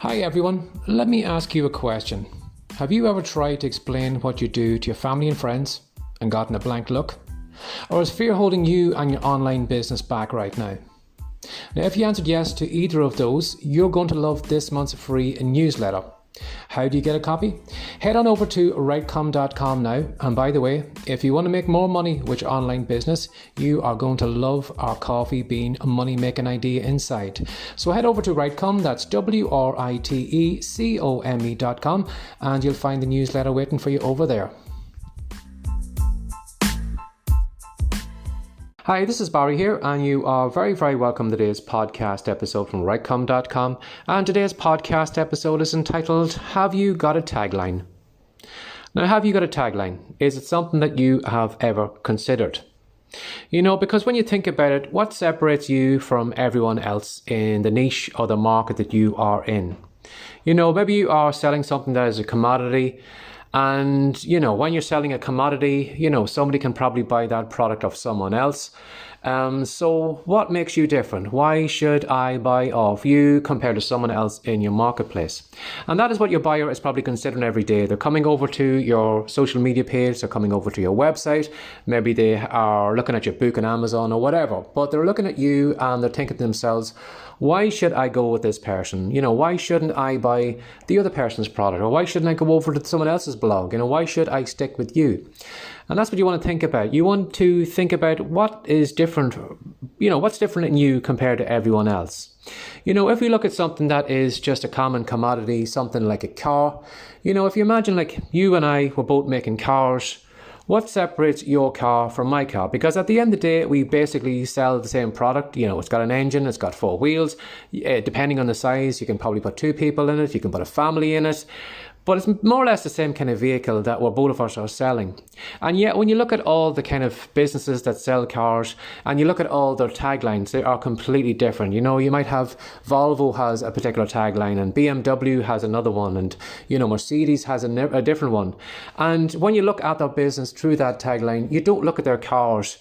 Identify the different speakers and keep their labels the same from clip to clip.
Speaker 1: Hi everyone, let me ask you a question. Have you ever tried to explain what you do to your family and friends and gotten a blank look? Or is fear holding you and your online business back right now? Now, if you answered yes to either of those, you're going to love this month's free newsletter. How do you get a copy? Head on over to writecom.com now. And by the way, if you want to make more money with your online business, you are going to love our coffee bean money making idea inside. So head over to Writecom, that's WRITECOME.com, and you'll find the newsletter waiting for you over there. Hi, this is Barry here, and you are very, very welcome to today's podcast episode from writecom.com. And today's podcast episode is entitled, Have You Got a Tagline? Now, have you got a tagline? Is it something that you have ever considered? You know, because when you think about it, what separates you from everyone else in the niche or the market that you are in? You know, maybe you are selling something that is a commodity. And, you know, when you're selling a commodity, you know, somebody can probably buy that product of someone else. So what makes you different? Why should I buy off you compared to someone else in your marketplace? And that is what your buyer is probably considering every day. They're coming over to your social media page. They're coming over to your website. Maybe they are looking at your book on Amazon or whatever. But they're looking at you and they're thinking to themselves, why should I go with this person? You know, why shouldn't I buy the other person's product? Or why shouldn't I go over to someone else's blog? You know, why should I stick with you? And that's what you want to think about. You want to think about what is different, you know, what's different in you compared to everyone else. You know, if we look at something that is just a common commodity, something like a car, you know, if you imagine like you and I were both making cars, what separates your car from my car? Because at the end of the day, we basically sell the same product. You know, it's got an engine, it's got 4 wheels. Depending on the size, you can probably put 2 people in it, you can put a family in it. But it's more or less the same kind of vehicle that we're both of us are selling. And yet, when you look at all the kind of businesses that sell cars and you look at all their taglines, they are completely different. You know, you might have Volvo has a particular tagline and BMW has another one, and, you know, Mercedes has a different one. And when you look at their business through that tagline, you don't look at their cars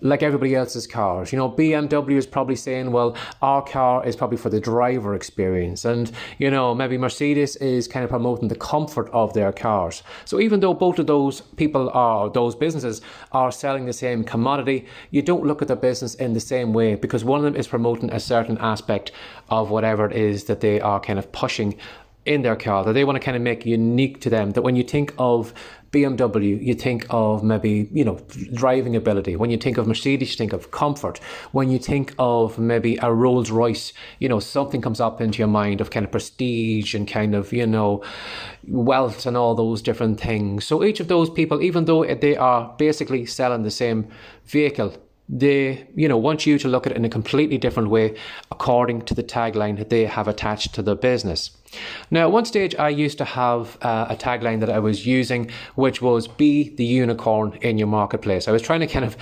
Speaker 1: like everybody else's cars. You know, BMW is probably saying, well, our car is probably for the driver experience. And, you know, maybe Mercedes is kind of promoting the comfort of their cars. So even though both of those people are, those businesses are selling the same commodity, you don't look at their business in the same way, because one of them is promoting a certain aspect of whatever it is that they are kind of pushing in their car, that they want to kind of make unique to them. That when you think of BMW, you think of maybe, you know, driving ability. When you think of Mercedes, you think of comfort. When you think of maybe a Rolls Royce, you know, something comes up into your mind of kind of prestige and kind of, you know, wealth and all those different things. So each of those people, even though they are basically selling the same vehicle, they, you know, want you to look at it in a completely different way according to the tagline that they have attached to their business. Now, at one stage, I used to have a tagline that I was using, which was be the unicorn in your marketplace. I was trying to kind of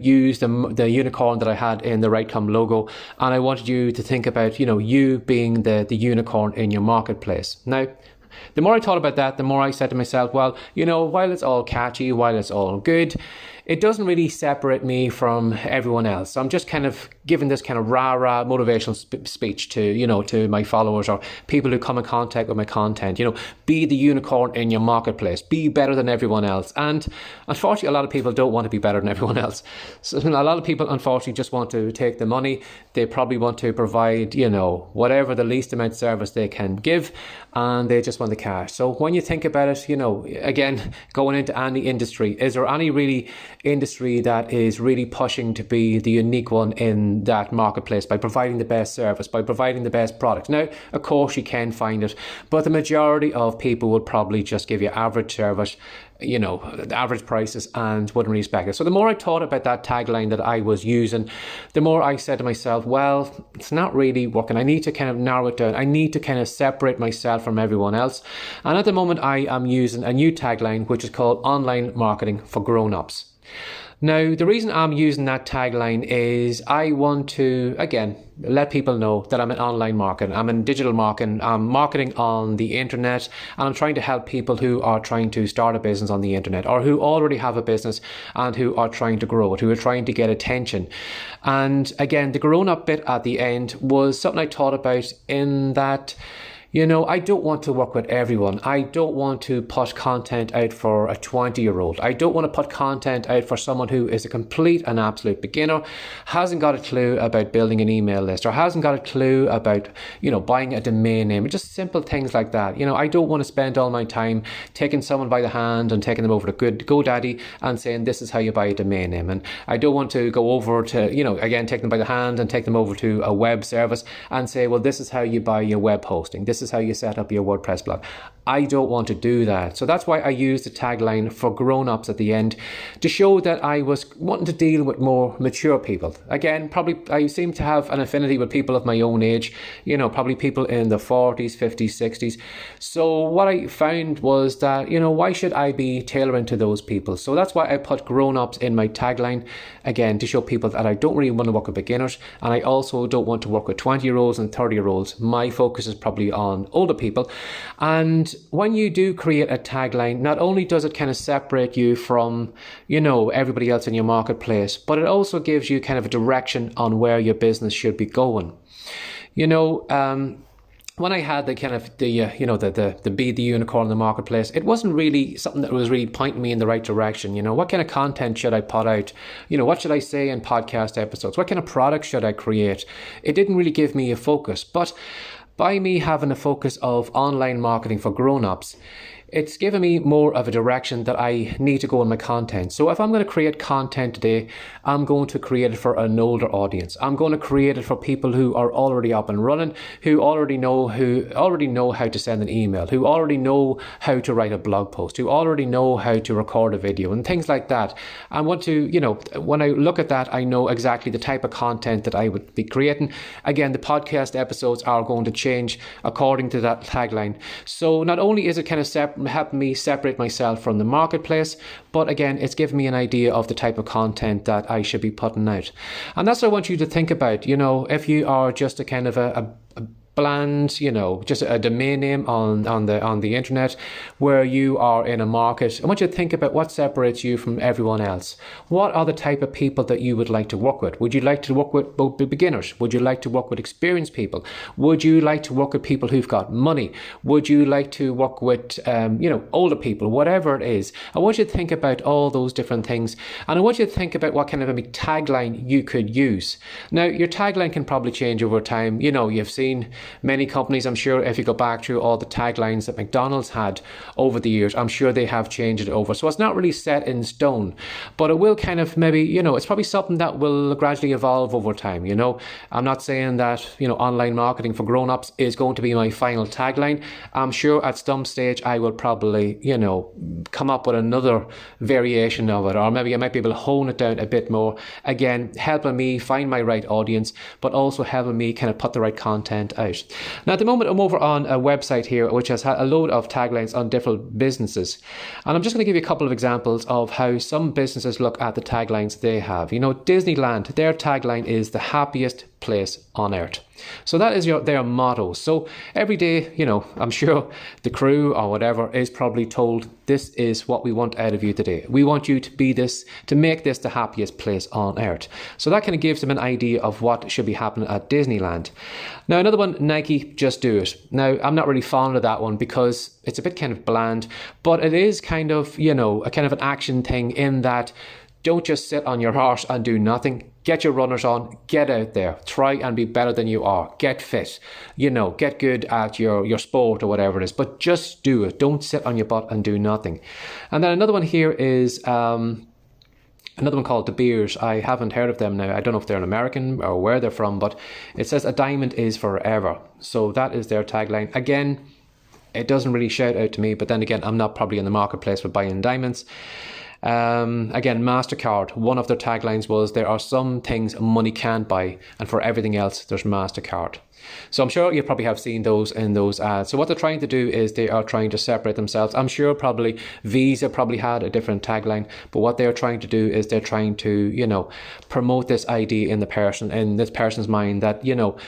Speaker 1: use the unicorn that I had in the Writecom logo, and I wanted you to think about, you know, you being the unicorn in your marketplace. Now, the more I thought about that, the more I said to myself, well, you know, while it's all catchy, while it's all good, it doesn't really separate me from everyone else. So I'm just kind of giving this kind of rah-rah motivational speech to, you know, to my followers or people who come in contact with my content. You know, be the unicorn in your marketplace. Be better than everyone else. And unfortunately, a lot of people don't want to be better than everyone else. So a lot of people, unfortunately, just want to take the money. They probably want to provide, you know, whatever the least amount of service they can give, and they just want the cash. So when you think about it, you know, again, going into any industry, is there any really industry that is really pushing to be the unique one in that marketplace by providing the best service, by providing the best product? Now, of course, you can find it, but the majority of people would probably just give you average service, you know, the average prices, and wouldn't really respect it. So the more I thought about that tagline that I was using, the more I said to myself, well, it's not really working. I need to kind of narrow it down. I need to kind of separate myself from everyone else. And at the moment, I am using a new tagline, which is called Online Marketing for Grown-Ups. Now, the reason I'm using that tagline is I want to, again, let people know that I'm in online marketing, I'm in digital marketing, I'm marketing on the internet, and I'm trying to help people who are trying to start a business on the internet, or who already have a business and who are trying to grow it, who are trying to get attention. And again, the grown up bit at the end was something I thought about in that, I don't want to work with everyone. I don't want to put content out for a 20-year-old. I don't want to put content out for someone who is a complete and absolute beginner, hasn't got a clue about building an email list, or hasn't got a clue about, buying a domain name, or just simple things like that. I don't want to spend all my time taking someone by the hand and taking them over to GoDaddy and saying, this is how you buy a domain name. And I don't want to go over to, again, take them by the hand and take them over to a web service and say, well, this is how you buy your web hosting. This is how you set up your WordPress blog. I don't want to do that. So that's why I used the tagline for grown-ups at the end to show that I was wanting to deal with more mature people. Again, probably I seem to have an affinity with people of my own age, probably people in the 40s, 50s, 60s. So what I found was that, why should I be tailoring to those people? So that's why I put grown-ups in my tagline, again, to show people that I don't really want to work with beginners, and I also don't want to work with 20-year-olds and 30-year-olds. My focus is probably on older people. And when you do create a tagline, not only does it kind of separate you from, everybody else in your marketplace, but it also gives you kind of a direction on where your business should be going. When I had the kind of the be the unicorn in the marketplace, it wasn't really something that was really pointing me in the right direction. What kind of content should I put out? What should I say in podcast episodes? What kind of products should I create? It didn't really give me a focus, but by me having a focus of online marketing for grown-ups, it's given me more of a direction that I need to go in my content. So if I'm going to create content today, I'm going to create it for an older audience. I'm going to create it for people who are already up and running, who already know how to send an email, who already know how to write a blog post, who already know how to record a video and things like that. I want to, when I look at that, I know exactly the type of content that I would be creating. Again, the podcast episodes are going to change according to that tagline. So not only is it kind of helping me separate myself from the marketplace, but again, it's given me an idea of the type of content that I should be putting out. And that's what I want you to think about. If you are just a kind of a bland, just a domain name on the internet where you are in a market, I want you to think about what separates you from everyone else. What are the type of people that you would like to work with? Would you like to work with both beginners? Would you like to work with experienced people? Would you like to work with people who've got money? Would you like to work with older people? Whatever it is, I want you to think about all those different things, and I want you to think about what kind of a tagline you could use. Now, your tagline can probably change over time. You've seen many companies, I'm sure, if you go back through all the taglines that McDonald's had over the years, I'm sure they have changed it over. So it's not really set in stone, but it will kind of maybe, it's probably something that will gradually evolve over time. I'm not saying that, online marketing for grown-ups is going to be my final tagline. I'm sure at some stage I will probably, come up with another variation of it, or maybe I might be able to hone it down a bit more. Again, helping me find my right audience, but also helping me kind of put the right content out. Now, at the moment, I'm over on a website here which has had a load of taglines on different businesses. And I'm just going to give you a couple of examples of how some businesses look at the taglines they have. Disneyland, their tagline is the happiest place on earth. So that is their motto. So every day, I'm sure the crew or whatever is probably told, this is what we want out of you today. We want you to make this the happiest place on earth. So that kind of gives them an idea of what should be happening at Disneyland. Now, another one, Nike, just do it. Now, I'm not really fond of that one because it's a bit kind of bland, but it is kind of, a kind of an action thing in that don't just sit on your horse and do nothing. Get your runners on, get out there, try and be better than you are, get fit, get good at your sport or whatever it is, but just do it. Don't sit on your butt and do nothing. And then another one here is another one called De Beers. I haven't heard of them now. I don't know if they're an American or where they're from, but it says a diamond is forever. So that is their tagline. Again, it doesn't really shout out to me, but then again, I'm not probably in the marketplace for buying diamonds. Again, MasterCard, one of their taglines was, there are some things money can't buy, and for everything else, there's MasterCard. So I'm sure you probably have seen those in those ads. So what they're trying to do is they are trying to separate themselves. I'm sure probably Visa probably had a different tagline, but what they're trying to do is they're trying to, promote this idea in this person's mind that,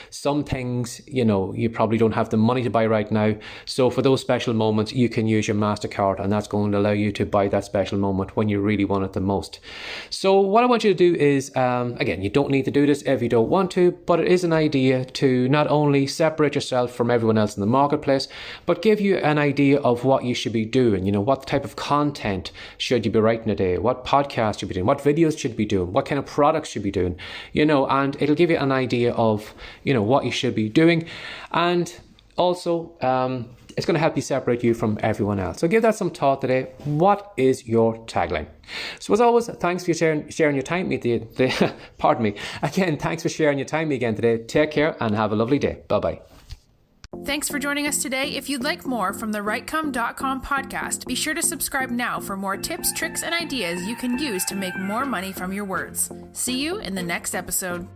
Speaker 1: some things, you probably don't have the money to buy right now. So for those special moments, you can use your MasterCard, and that's going to allow you to buy that special moment when you really want it the most. So what I want you to do is, again, you don't need to do this if you don't want to, but it is an idea to not not only separate yourself from everyone else in the marketplace, but give you an idea of what you should be doing. You know, what type of content should you be writing a day? What podcast should you be doing? What videos should you be doing? What kind of products should you be doing? You know, and it'll give you an idea of, you know, what you should be doing. And also, it's going to help you separate you from everyone else. So give that some thought today. What is your tagline? So as always, thanks for sharing your time with me. Pardon me. Again, thanks for sharing your time with me again today. Take care and have a lovely day. Bye-bye.
Speaker 2: Thanks for joining us today. If you'd like more from the WriteCome.com podcast, be sure to subscribe now for more tips, tricks, and ideas you can use to make more money from your words. See you in the next episode.